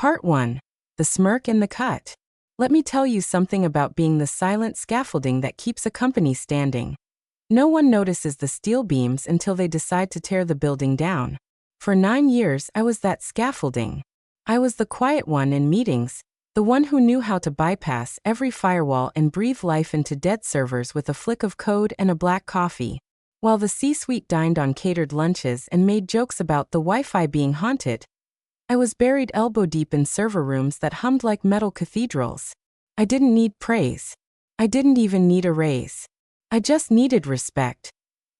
Part 1. The Smirk and the Cut. Let me tell you something about being the silent scaffolding that keeps a company standing. No one notices the steel beams until they decide to tear the building down. For 9 years, I was that scaffolding. I was the quiet one in meetings, the one who knew how to bypass every firewall and breathe life into dead servers with a flick of code and a black coffee. While the C-suite dined on catered lunches and made jokes about the Wi-Fi being haunted, I was buried elbow-deep in server rooms that hummed like metal cathedrals. I didn't need praise. I didn't even need a raise. I just needed respect.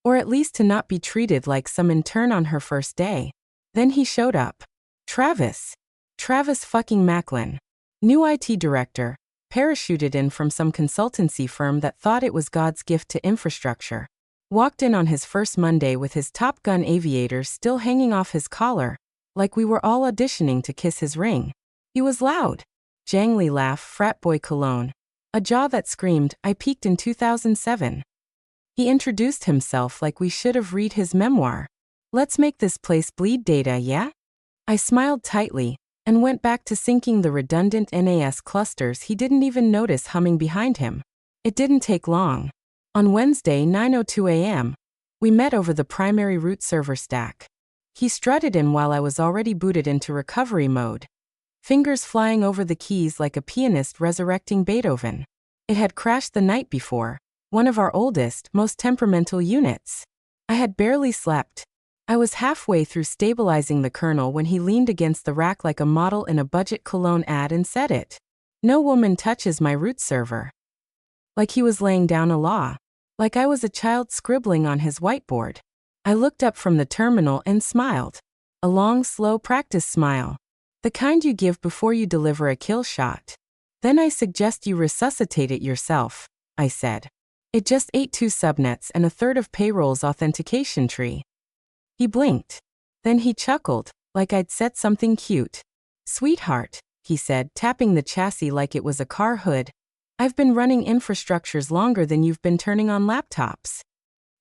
Or at least to not be treated like some intern on her first day. Then he showed up. Travis fucking Macklin. New IT director, parachuted in from some consultancy firm that thought it was God's gift to infrastructure. Walked in on his first Monday with his Top Gun aviators still hanging off his collar, like we were all auditioning to kiss his ring. He was loud. Jangly laugh, frat boy cologne. A jaw that screamed, I peaked in 2007. He introduced himself like we should have read his memoir. Let's make this place bleed data, yeah? I smiled tightly, and went back to syncing the redundant NAS clusters he didn't even notice humming behind him. It didn't take long. On Wednesday, 9:02 a.m., we met over the primary root server stack. He strutted in while I was already booted into recovery mode. Fingers flying over the keys like a pianist resurrecting Beethoven. It had crashed the night before, one of our oldest, most temperamental units. I had barely slept. I was halfway through stabilizing the kernel when he leaned against the rack like a model in a budget cologne ad and said it. No woman touches my root server. Like he was laying down a law. Like I was a child scribbling on his whiteboard. I looked up from the terminal and smiled. A long, slow practice smile. The kind you give before you deliver a kill shot. Then I suggest you resuscitate it yourself, I said. It just ate 2 subnets and a third of payroll's authentication tree. He blinked. Then he chuckled, like I'd said something cute. Sweetheart, he said, tapping the chassis like it was a car hood. I've been running infrastructures longer than you've been turning on laptops.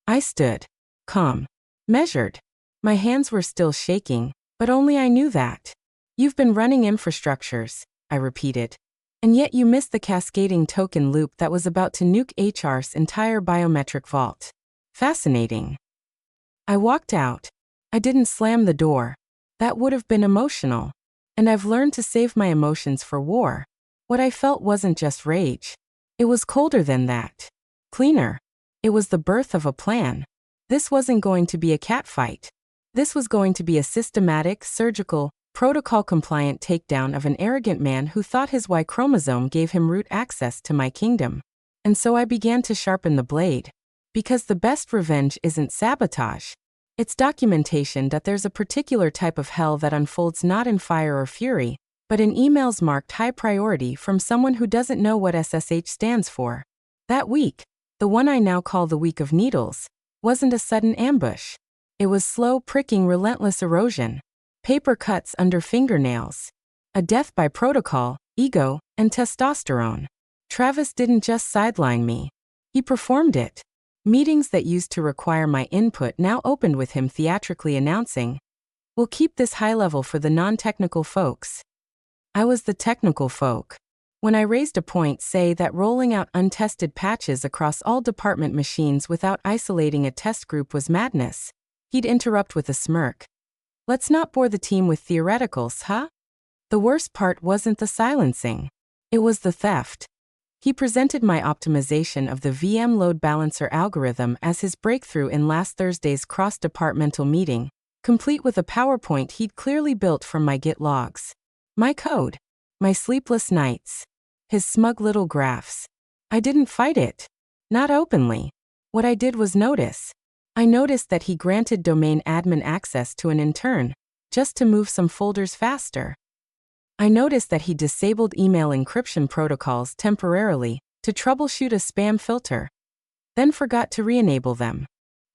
I stood. Calm. Measured. My hands were still shaking, but only I knew that. You've been running infrastructures, I repeated. And yet you missed the cascading token loop that was about to nuke HR's entire biometric vault. Fascinating. I walked out. I didn't slam the door. That would have been emotional. And I've learned to save my emotions for war. What I felt wasn't just rage. It was colder than that. Cleaner. It was the birth of a plan. This wasn't going to be a catfight. This was going to be a systematic, surgical, protocol-compliant takedown of an arrogant man who thought his Y chromosome gave him root access to my kingdom. And so I began to sharpen the blade. Because the best revenge isn't sabotage. It's documentation that there's a particular type of hell that unfolds not in fire or fury, but in emails marked high priority from someone who doesn't know what SSH stands for. That week, the one I now call the week of needles, wasn't a sudden ambush. It was slow, pricking, relentless erosion. Paper cuts under fingernails. A death by protocol, ego, and testosterone. Travis didn't just sideline me. He performed it. Meetings that used to require my input now opened with him theatrically announcing, "We'll keep this high level for the non-technical folks." I was the technical folk. When I raised a point, say that rolling out untested patches across all department machines without isolating a test group was madness, he'd interrupt with a smirk. Let's not bore the team with theoreticals, huh? The worst part wasn't the silencing. It was the theft. He presented my optimization of the VM load balancer algorithm as his breakthrough in last Thursday's cross-departmental meeting, complete with a PowerPoint he'd clearly built from my Git logs. My code. My sleepless nights. His smug little graphs. I didn't fight it. Not openly. What I did was notice. I noticed that he granted domain admin access to an intern, just to move some folders faster. I noticed that he disabled email encryption protocols temporarily to troubleshoot a spam filter, then forgot to re-enable them.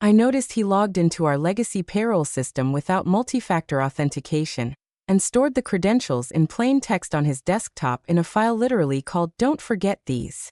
I noticed he logged into our legacy payroll system without multi-factor authentication and stored the credentials in plain text on his desktop in a file literally called "Don't forget these."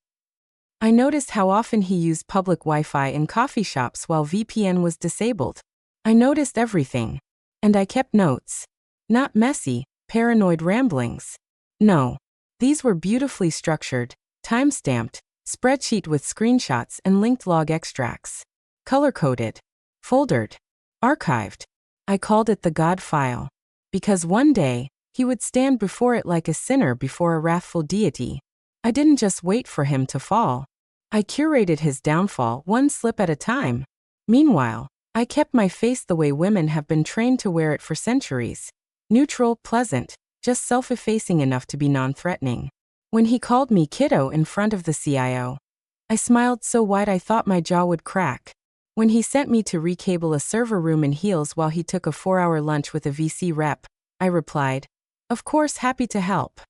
I noticed how often he used public Wi-Fi in coffee shops while VPN was disabled. I noticed everything. And I kept notes. Not messy, Paranoid ramblings. No. These were beautifully structured, time-stamped, spreadsheet with screenshots and linked log extracts. Color-coded. Foldered. Archived. I called it the God file. Because one day, he would stand before it like a sinner before a wrathful deity. I didn't just wait for him to fall. I curated his downfall one slip at a time. Meanwhile, I kept my face the way women have been trained to wear it for centuries. Neutral, pleasant, just self-effacing enough to be non-threatening. When he called me kiddo in front of the CIO, I smiled so wide I thought my jaw would crack. When he sent me to recable a server room in heels while he took a 4-hour lunch with a VC rep, I replied, "Of course, happy to help."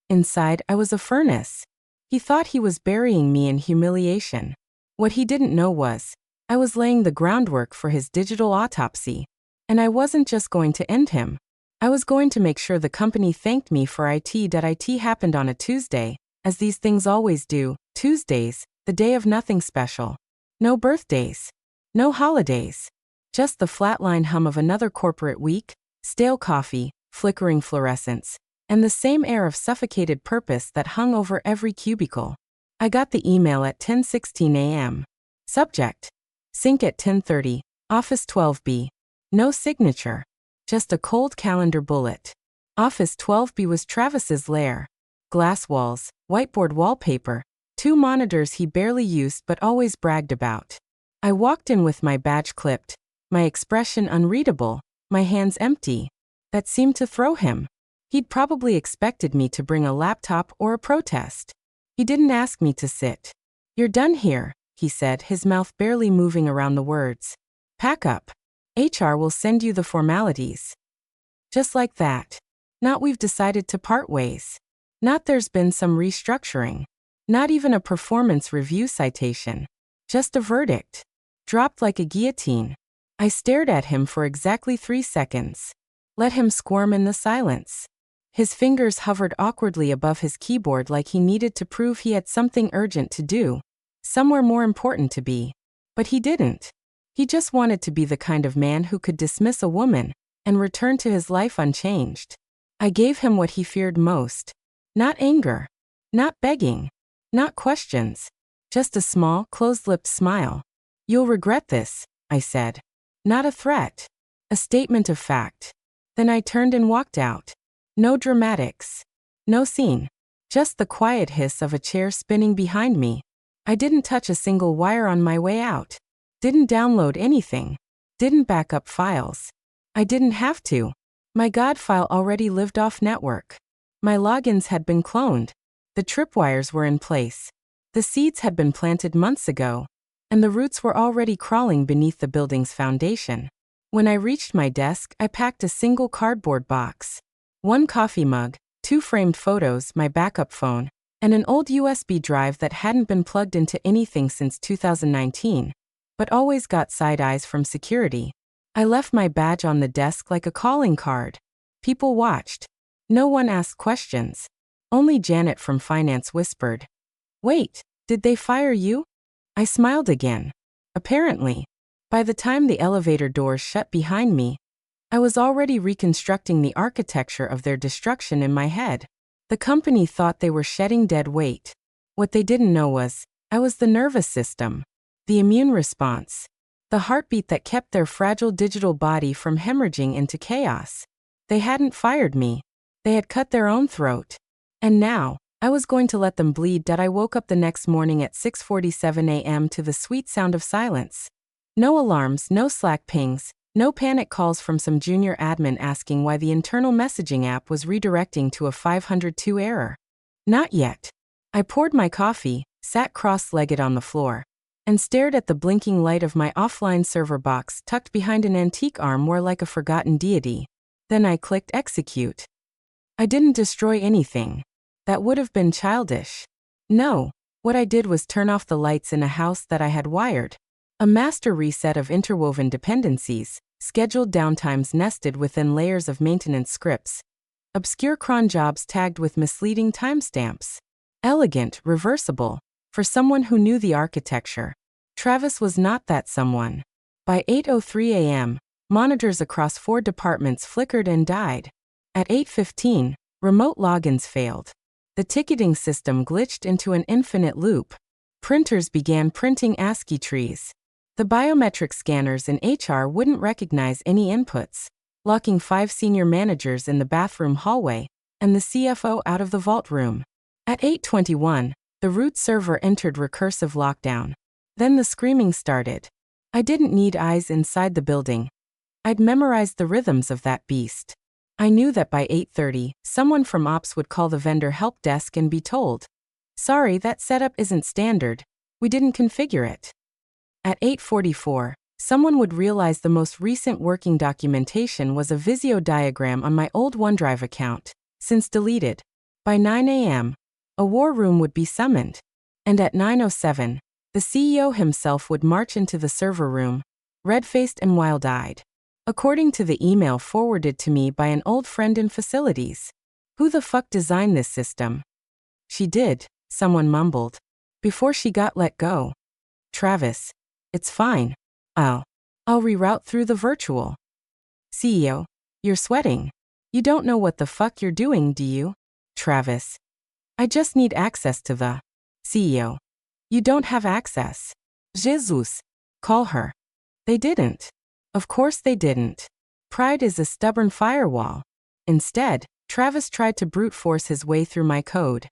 Inside, I was a furnace. He thought he was burying me in humiliation. What he didn't know was, I was laying the groundwork for his digital autopsy. And I wasn't just going to end him. I was going to make sure the company thanked me for it. It happened on a Tuesday, as these things always do. Tuesdays, the day of nothing special. No birthdays. No holidays. Just the flatline hum of another corporate week, stale coffee, flickering fluorescence, and the same air of suffocated purpose that hung over every cubicle. I got the email at 10:16 a.m. Subject: Sync at 10:30, Office 12B. No signature. Just a cold calendar bullet. Office 12B was Travis's lair. Glass walls, whiteboard wallpaper, 2 monitors he barely used but always bragged about. I walked in with my badge clipped, my expression unreadable, my hands empty. That seemed to throw him. He'd probably expected me to bring a laptop or a protest. He didn't ask me to sit. "You're done here," he said, his mouth barely moving around the words. "Pack up. HR will send you the formalities." Just like that. Not "we've decided to part ways." Not "there's been some restructuring." Not even a performance review citation. Just a verdict. Dropped like a guillotine. I stared at him for exactly 3 seconds. Let him squirm in the silence. His fingers hovered awkwardly above his keyboard like he needed to prove he had something urgent to do. Somewhere more important to be. But he didn't. He just wanted to be the kind of man who could dismiss a woman and return to his life unchanged. I gave him what he feared most. Not anger. Not begging. Not questions. Just a small, closed-lipped smile. "You'll regret this," I said. Not a threat. A statement of fact. Then I turned and walked out. No dramatics. No scene. Just the quiet hiss of a chair spinning behind me. I didn't touch a single wire on my way out. Didn't download anything. Didn't back up files. I didn't have to. My God file already lived off network. My logins had been cloned. The tripwires were in place. The seeds had been planted months ago, and the roots were already crawling beneath the building's foundation. When I reached my desk, I packed a single cardboard box. 1 coffee mug, 2 framed photos, my backup phone, and an old USB drive that hadn't been plugged into anything since 2019, but always got side eyes from security. I left my badge on the desk like a calling card. People watched. No one asked questions. Only Janet from finance whispered, "Wait, did they fire you?" I smiled again. Apparently. By the time the elevator doors shut behind me, I was already reconstructing the architecture of their destruction in my head. The company thought they were shedding dead weight. What they didn't know was, I was the nervous system, the immune response, the heartbeat that kept their fragile digital body from hemorrhaging into chaos. They hadn't fired me. They had cut their own throat. And now, I was going to let them bleed. I woke up the next morning at 6:47 a.m. to the sweet sound of silence. No alarms, no Slack pings, no panic calls from some junior admin asking why the internal messaging app was redirecting to a 502 error. Not yet. I poured my coffee, sat cross-legged on the floor, and stared at the blinking light of my offline server box tucked behind an antique arm more like a forgotten deity. Then I clicked execute. I didn't destroy anything. That would have been childish. No, what I did was turn off the lights in a house that I had wired. A master reset of interwoven dependencies, scheduled downtimes nested within layers of maintenance scripts, obscure cron jobs tagged with misleading timestamps. Elegant, reversible, for someone who knew the architecture. Travis was not that someone. By 8:03 a.m., monitors across 4 departments flickered and died. At 8:15, remote logins failed. The ticketing system glitched into an infinite loop. Printers began printing ASCII trees. The biometric scanners in HR wouldn't recognize any inputs, locking 5 senior managers in the bathroom hallway and the CFO out of the vault room. At 8:21, the root server entered recursive lockdown. Then the screaming started. I didn't need eyes inside the building. I'd memorized the rhythms of that beast. I knew that by 8:30, someone from Ops would call the vendor help desk and be told, "Sorry, that setup isn't standard. We didn't configure it." At 8:44, someone would realize the most recent working documentation was a Visio diagram on my old OneDrive account, since deleted. By 9 a.m., a war room would be summoned. And at 9:07, the CEO himself would march into the server room, red-faced and wild-eyed. According to the email forwarded to me by an old friend in facilities. Who the fuck designed this system? She did, someone mumbled, before she got let go. Travis. It's fine. I'll reroute through the virtual. CEO. You're sweating. You don't know what the fuck you're doing, do you? Travis. I just need access to the CEO. You don't have access. Jesus. Call her. They didn't. Of course they didn't. Pride is a stubborn firewall. Instead, Travis tried to brute force his way through my code.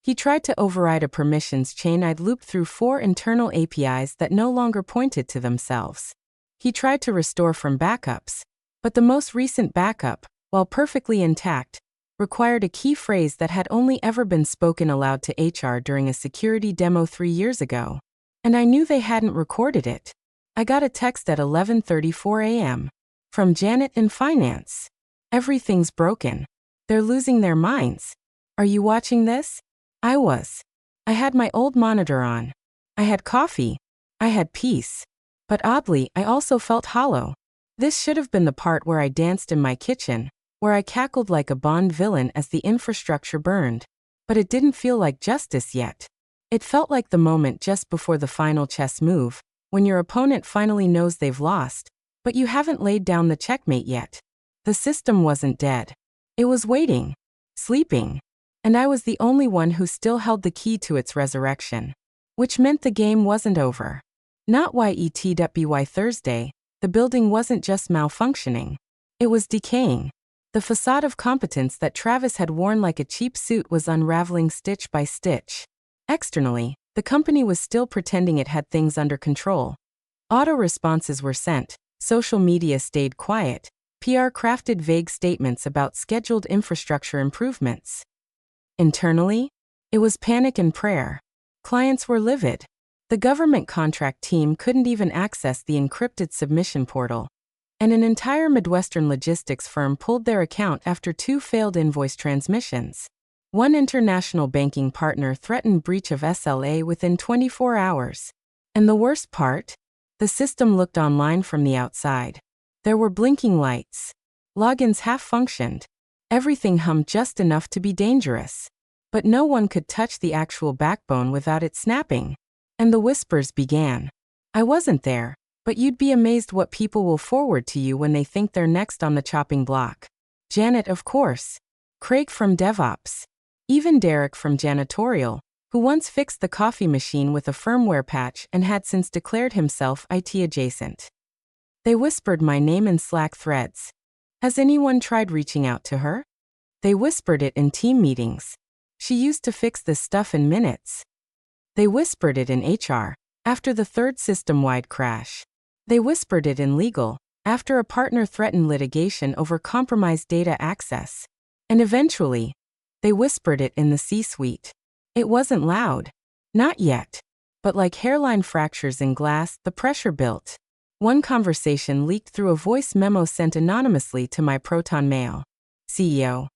He tried to override a permissions chain I'd looped through 4 internal APIs that no longer pointed to themselves. He tried to restore from backups, but the most recent backup, while perfectly intact, required a key phrase that had only ever been spoken aloud to HR during a security demo 3 years ago. And I knew they hadn't recorded it. I got a text at 11:34 a.m. from Janet in finance. Everything's broken. They're losing their minds. Are you watching this? I was. I had my old monitor on. I had coffee. I had peace. But oddly, I also felt hollow. This should have been the part where I danced in my kitchen, where I cackled like a Bond villain as the infrastructure burned. But it didn't feel like justice yet. It felt like the moment just before the final chess move, when your opponent finally knows they've lost, but you haven't laid down the checkmate yet. The system wasn't dead. It was waiting, sleeping, and I was the only one who still held the key to its resurrection. Which meant the game wasn't over. Not yet.by Thursday, the building wasn't just malfunctioning. It was decaying. The facade of competence that Travis had worn like a cheap suit was unraveling stitch by stitch. Externally, the company was still pretending it had things under control. Auto responses were sent, social media stayed quiet, PR crafted vague statements about scheduled infrastructure improvements. Internally, it was panic and prayer. Clients were livid. The government contract team couldn't even access the encrypted submission portal. And an entire Midwestern logistics firm pulled their account after 2 failed invoice transmissions. One international banking partner threatened breach of SLA within 24 hours. And the worst part? The system looked online from the outside. There were blinking lights. Logins half-functioned. Everything hummed just enough to be dangerous. But no one could touch the actual backbone without it snapping. And the whispers began. I wasn't there, but you'd be amazed what people will forward to you when they think they're next on the chopping block. Janet, of course. Craig from DevOps. Even Derek from Janitorial, who once fixed the coffee machine with a firmware patch and had since declared himself IT adjacent. They whispered my name in Slack threads. Has anyone tried reaching out to her? They whispered it in team meetings. She used to fix this stuff in minutes. They whispered it in HR, after the 3rd system-wide crash. They whispered it in legal, after a partner threatened litigation over compromised data access. And eventually, they whispered it in the C-suite. It wasn't loud. Not yet. But like hairline fractures in glass, the pressure built. One conversation leaked through a voice memo sent anonymously to my Proton Mail. CEO.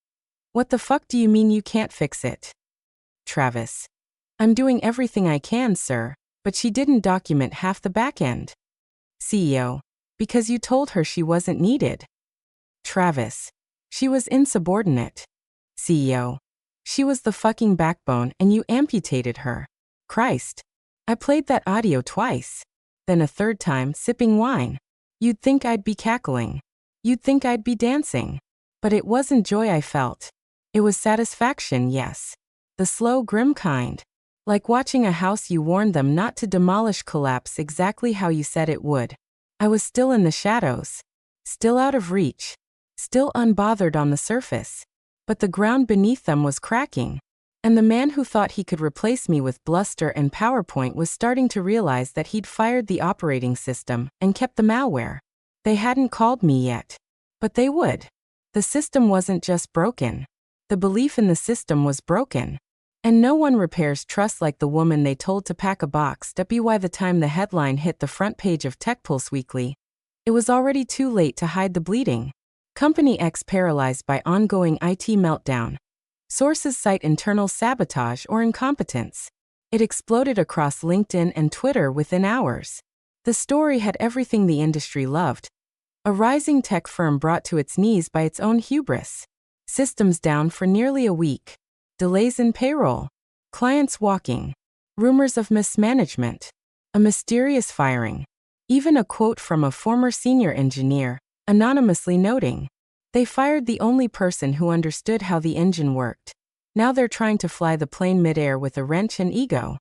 What the fuck do you mean you can't fix it? Travis. I'm doing everything I can, sir, but she didn't document half the back end. CEO. Because you told her she wasn't needed. Travis. She was insubordinate. CEO. She was the fucking backbone and you amputated her. Christ. I played that audio twice. Then a 3rd time, sipping wine. You'd think I'd be cackling. You'd think I'd be dancing. But it wasn't joy I felt. It was satisfaction, yes. The slow, grim kind. Like watching a house you warned them not to demolish collapse exactly how you said it would. I was still in the shadows. Still out of reach. Still unbothered on the surface. But the ground beneath them was cracking. And the man who thought he could replace me with bluster and PowerPoint was starting to realize that he'd fired the operating system and kept the malware. They hadn't called me yet. But they would. The system wasn't just broken. The belief in the system was broken. And no one repairs trust like the woman they told to pack a box. By the time the headline hit the front page of TechPulse Weekly, it was already too late to hide the bleeding. Company X paralyzed by ongoing IT meltdown. Sources cite internal sabotage or incompetence. It exploded across LinkedIn and Twitter within hours. The story had everything the industry loved. A rising tech firm brought to its knees by its own hubris. Systems down for nearly a week. Delays in payroll. Clients walking. Rumors of mismanagement. A mysterious firing. Even a quote from a former senior engineer, anonymously noting, "They fired the only person who understood how the engine worked. Now they're trying to fly the plane midair with a wrench and ego."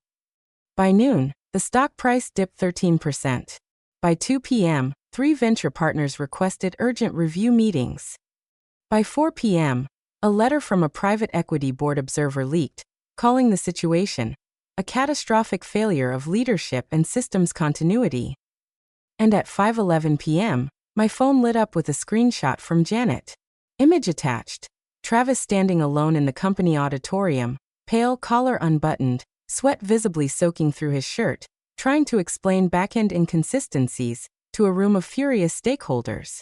By noon, the stock price dipped 13%. By 2 p.m., 3 venture partners requested urgent review meetings. By 4 p.m., a letter from a private equity board observer leaked, calling the situation a catastrophic failure of leadership and systems continuity. And at 5:11 p.m., my phone lit up with a screenshot from Janet. Image attached. Travis standing alone in the company auditorium, pale, collar unbuttoned, sweat visibly soaking through his shirt, trying to explain back-end inconsistencies to a room of furious stakeholders.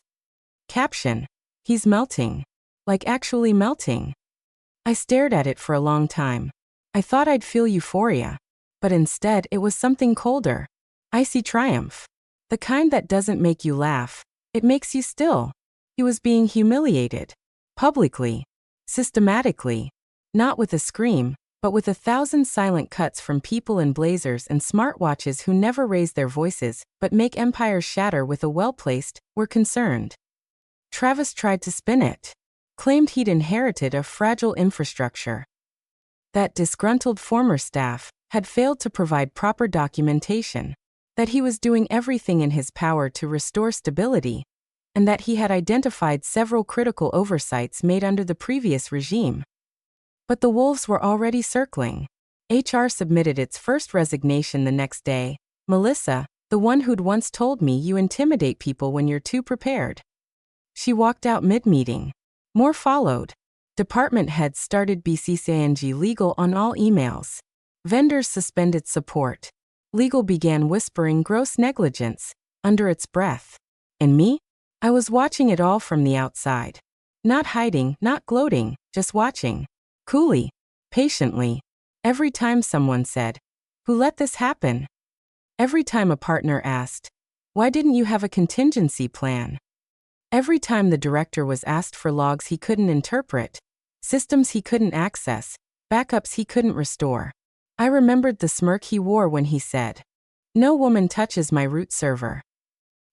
Caption: "He's melting. Like actually melting." I stared at it for a long time. I thought I'd feel euphoria. But instead it was something colder. Icy triumph. The kind that doesn't make you laugh. It makes you still. He was being humiliated. Publicly. Systematically. Not with a scream, but with 1,000 silent cuts from people in blazers and smartwatches who never raise their voices, but make empires shatter with a well-placed, "We're concerned." Travis tried to spin it. Claimed he'd inherited a fragile infrastructure. That disgruntled former staff had failed to provide proper documentation. That he was doing everything in his power to restore stability. And that he had identified several critical oversights made under the previous regime. But the wolves were already circling. HR submitted its first resignation the next day. Melissa, the one who'd once told me you intimidate people when you're too prepared. She walked out mid-meeting. More followed. Department heads started BCCING legal on all emails. Vendors suspended support. Legal began whispering gross negligence, under its breath. And me? I was watching it all from the outside. Not hiding, not gloating, just watching. Coolly. Patiently. Every time someone said, "Who let this happen?" Every time a partner asked, "Why didn't you have a contingency plan?" Every time the director was asked for logs he couldn't interpret, systems he couldn't access, backups he couldn't restore. I remembered the smirk he wore when he said, "No woman touches my root server."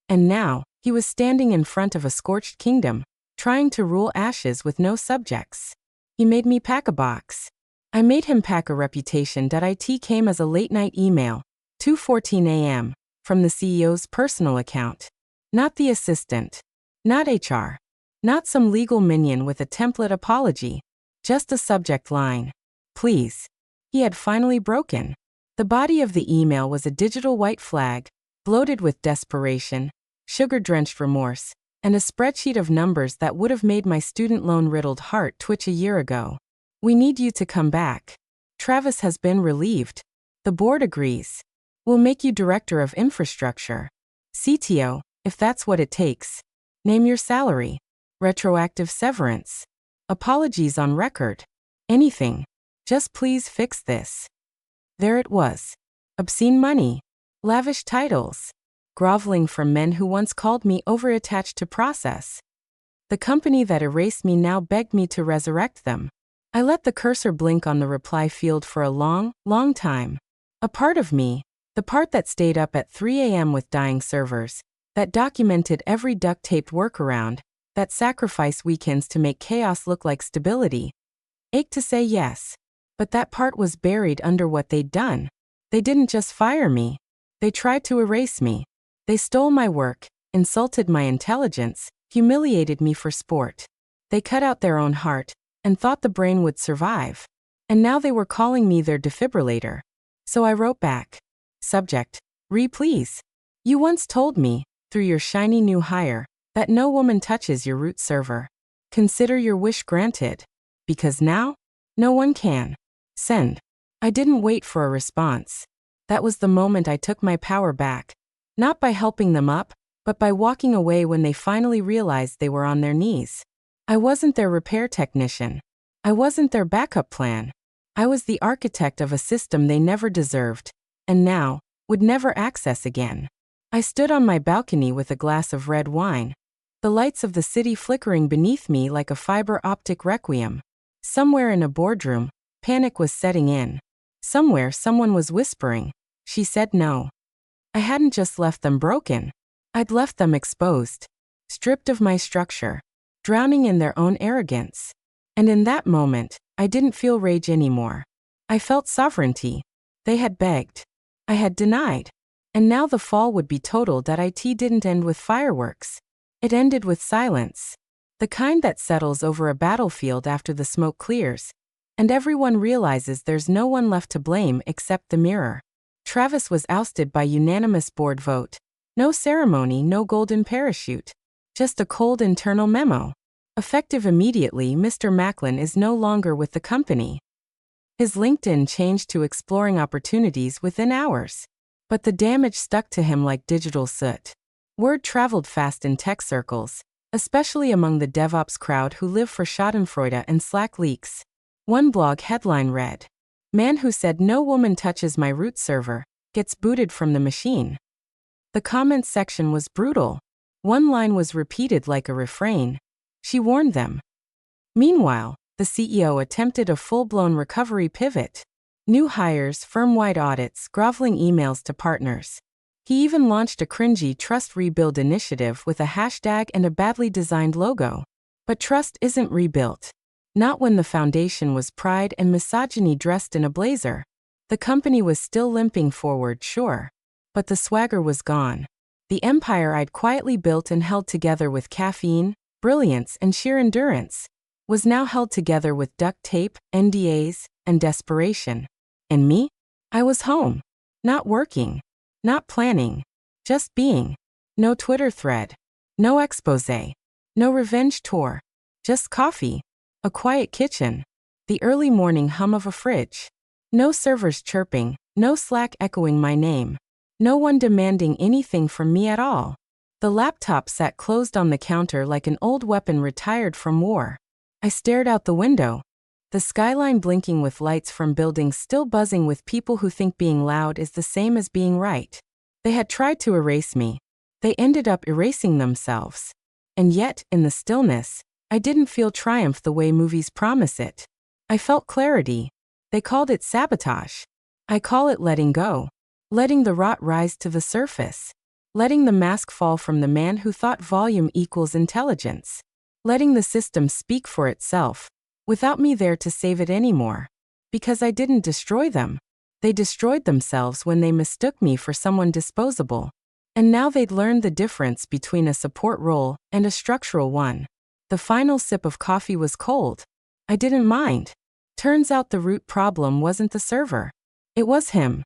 And now, he was standing in front of a scorched kingdom, trying to rule ashes with no subjects. He made me pack a box. I made him pack a reputation. It came as a late-night email, 2:14 a.m., from the CEO's personal account. Not the assistant. Not HR. Not some legal minion with a template apology. Just a subject line. Please. He had finally broken. The body of the email was a digital white flag, bloated with desperation, sugar-drenched remorse, and a spreadsheet of numbers that would have made my student loan-riddled heart twitch a year ago. "We need you to come back. Travis has been relieved. The board agrees. We'll make you director of infrastructure. CTO, if that's what it takes. Name your salary. Retroactive severance. Apologies on record. Anything. Just please fix this." There it was. Obscene money. Lavish titles. Groveling from men who once called me overattached to process. The company that erased me now begged me to resurrect them. I let the cursor blink on the reply field for a long, long time. A part of me, the part that stayed up at 3 a.m. with dying servers, that documented every duct-taped workaround, that sacrifice weekends to make chaos look like stability. Ached to say yes. But that part was buried under what they'd done. They didn't just fire me. They tried to erase me. They stole my work, insulted my intelligence, humiliated me for sport. They cut out their own heart and thought the brain would survive. And now they were calling me their defibrillator. So I wrote back. Subject: please. You once told me, through your shiny new hire, that no woman touches your root server. Consider your wish granted. Because now, no one can. Send. I didn't wait for a response. That was the moment I took my power back. Not by helping them up, but by walking away when they finally realized they were on their knees. I wasn't their repair technician. I wasn't their backup plan. I was the architect of a system they never deserved, and now, would never access again. I stood on my balcony with a glass of red wine, the lights of the city flickering beneath me like a fiber optic requiem. Somewhere in a boardroom, panic was setting in. Somewhere someone was whispering, "She said no." I hadn't just left them broken. I'd left them exposed, stripped of my structure, drowning in their own arrogance. And in that moment, I didn't feel rage anymore. I felt sovereignty. They had begged. I had denied. And now the fall would be total. That IT didn't end with fireworks. It ended with silence. The kind that settles over a battlefield after the smoke clears, and everyone realizes there's no one left to blame except the mirror. Travis was ousted by unanimous board vote. No ceremony, no golden parachute. Just a cold internal memo. Effective immediately, Mr. Macklin is no longer with the company. His LinkedIn changed to exploring opportunities within hours. But the damage stuck to him like digital soot. Word traveled fast in tech circles, especially among the DevOps crowd who live for schadenfreude and Slack leaks. One blog headline read, "Man who said no woman touches my root server, gets booted from the machine." The comments section was brutal. One line was repeated like a refrain. She warned them. Meanwhile, the CEO attempted a full-blown recovery pivot. New hires, firm-wide audits, groveling emails to partners. He even launched a cringy trust rebuild initiative with a hashtag and a badly designed logo. But trust isn't rebuilt. Not when the foundation was pride and misogyny dressed in a blazer. The company was still limping forward, sure. But the swagger was gone. The empire I'd quietly built and held together with caffeine, brilliance, and sheer endurance was now held together with duct tape, NDAs, and desperation. And me? I was home. Not working. Not planning. Just being. No Twitter thread. No exposé. No revenge tour. Just coffee. A quiet kitchen. The early morning hum of a fridge. No servers chirping. No Slack echoing my name. No one demanding anything from me at all. The laptop sat closed on the counter like an old weapon retired from war. I stared out the window. The skyline blinking with lights from buildings still buzzing with people who think being loud is the same as being right. They had tried to erase me. They ended up erasing themselves. And yet, in the stillness, I didn't feel triumph the way movies promise it. I felt clarity. They called it sabotage. I call it letting go. Letting the rot rise to the surface. Letting the mask fall from the man who thought volume equals intelligence. Letting the system speak for itself, without me there to save it anymore. Because I didn't destroy them. They destroyed themselves when they mistook me for someone disposable. And now they'd learned the difference between a support role and a structural one. The final sip of coffee was cold. I didn't mind. Turns out the root problem wasn't the server. It was him.